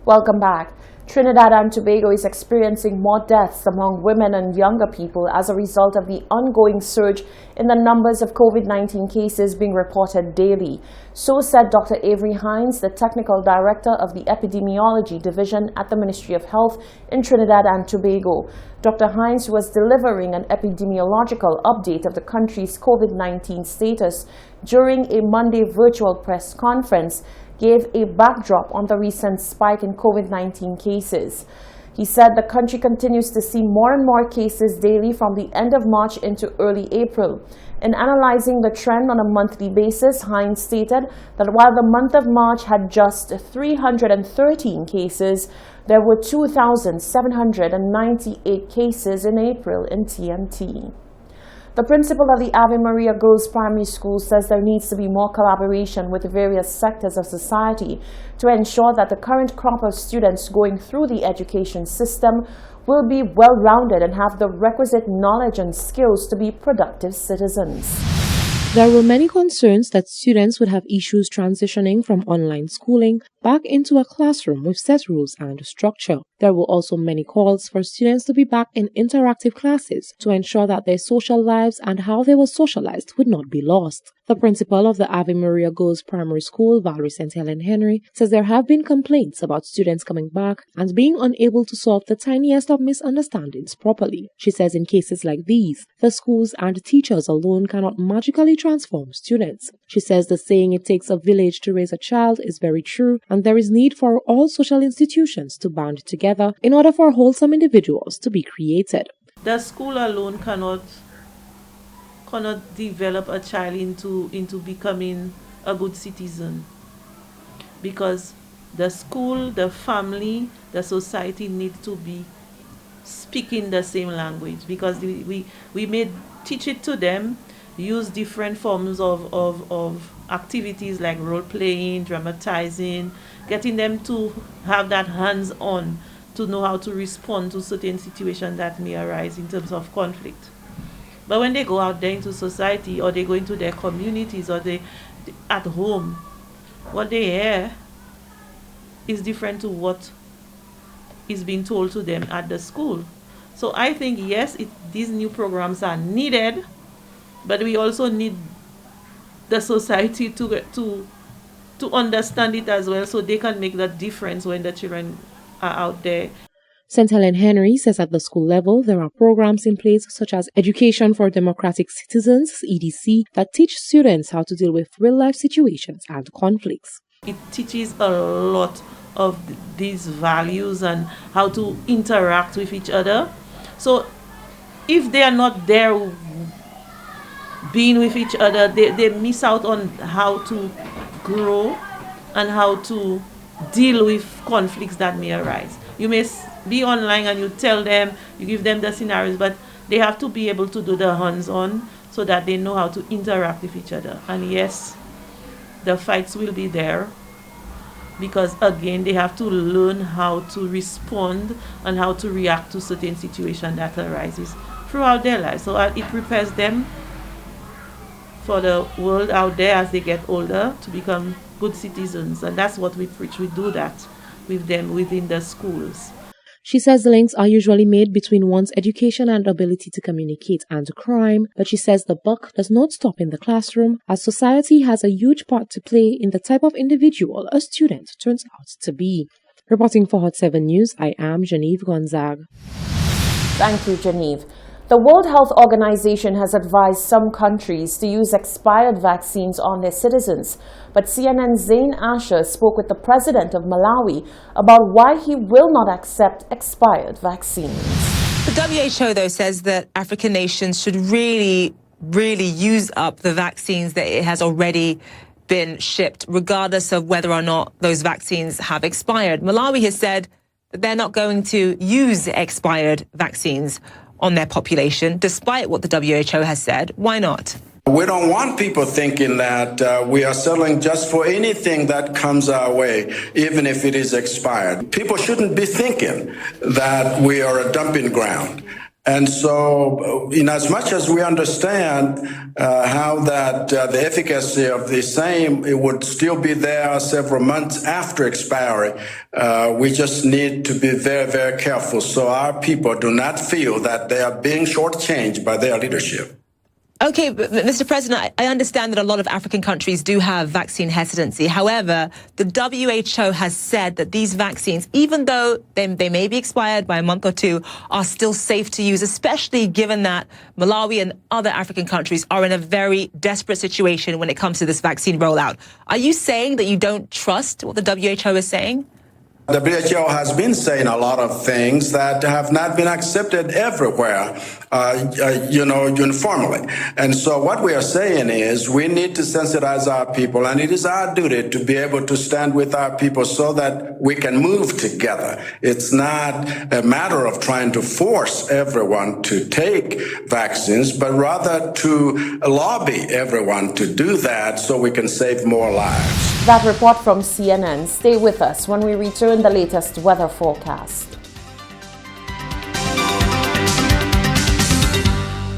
Welcome back. Trinidad and Tobago is experiencing more deaths among women and younger people as a result of the ongoing surge in the numbers of COVID-19 cases being reported daily. So said Dr. Avery Hines, the Technical Director of the Epidemiology Division at the Ministry of Health in Trinidad and Tobago. Dr. Hines was delivering an epidemiological update of the country's COVID-19 status during a Monday virtual press conference, gave a backdrop on the recent spike in COVID-19 cases. He said the country continues to see more and more cases daily from the end of March into early April. In analyzing the trend on a monthly basis, Hines stated that while the month of March had just 313 cases, there were 2,798 cases in April in TNT. The principal of the Ave Maria Girls Primary School says there needs to be more collaboration with various sectors of society to ensure that the current crop of students going through the education system will be well-rounded and have the requisite knowledge and skills to be productive citizens. There were many concerns that students would have issues transitioning from online schooling back into a classroom with set rules and structure. There were also many calls for students to be back in interactive classes to ensure that their social lives and how they were socialized would not be lost. The principal of the Ave Maria Girls Primary School, Valerie St. Helen Henry, says there have been complaints about students coming back and being unable to solve the tiniest of misunderstandings properly. She says in cases like these, the schools and teachers alone cannot magically transform students. She says the saying "it takes a village to raise a child" is very true, and there is need for all social institutions to band together in order for wholesome individuals to be created. The school alone cannot develop a child into becoming a good citizen, because the school, the family, the society need to be speaking the same language, because we may teach it to them, use different forms of activities like role-playing, dramatizing, getting them to have that hands-on, to know how to respond to certain situations that may arise in terms of conflict. But when they go out there into society, or they go into their communities, or they at home, what they hear is different to what is being told to them at the school. So I think, yes, these new programs are needed, but we also need the society to understand it as well, so they can make that difference when the children are out there. St. Helen Henry says at the school level, there are programs in place such as Education for Democratic Citizens, EDC, that teach students how to deal with real-life situations and conflicts. It teaches a lot of these values and how to interact with each other. So if they are not there being with each other, they miss out on how to grow and how to deal with conflicts that may arise. You may be online and you tell them, you give them the scenarios, but they have to be able to do the hands-on so that they know how to interact with each other. And yes, the fights will be there, because again, they have to learn how to respond and how to react to certain situations that arises throughout their lives. So it prepares them for the world out there as they get older to become good citizens. And that's what we preach. We do that with them within the schools. She says the links are usually made between one's education and ability to communicate and crime, but she says the buck does not stop in the classroom, as society has a huge part to play in the type of individual a student turns out to be. Reporting for Hot 7 News, I am Genevieve Gonzague. Thank you, Genevieve. The World Health Organization has advised some countries to use expired vaccines on their citizens, but CNN's Zain Asher spoke with the president of Malawi about why he will not accept expired vaccines. The WHO, though, says that African nations should really use up the vaccines that it has already been shipped, regardless of whether or not those vaccines have expired. Malawi has said that they're not going to use expired vaccines on their population, despite what the WHO has said. Why not? We don't want people thinking that we are settling just for anything that comes our way, even if it is expired. People shouldn't be thinking that we are a dumping ground. And so, in as much as we understand how that the efficacy of the same, it would still be there several months after expiry, we just need to be very, very careful so our people do not feel that they are being shortchanged by their leadership. Okay, but Mr. President, I understand that a lot of African countries do have vaccine hesitancy. However, the WHO has said that these vaccines, even though they may be expired by a month or two, are still safe to use, especially given that Malawi and other African countries are in a very desperate situation when it comes to this vaccine rollout. Are you saying that you don't trust what the WHO is saying? The WHO has been saying a lot of things that have not been accepted everywhere, uniformly. And so what we are saying is we need to sensitize our people, and it is our duty to be able to stand with our people so that we can move together. It's not a matter of trying to force everyone to take vaccines, but rather to lobby everyone to do that so we can save more lives. That report from CNN. Stay with us when we return the latest weather forecast.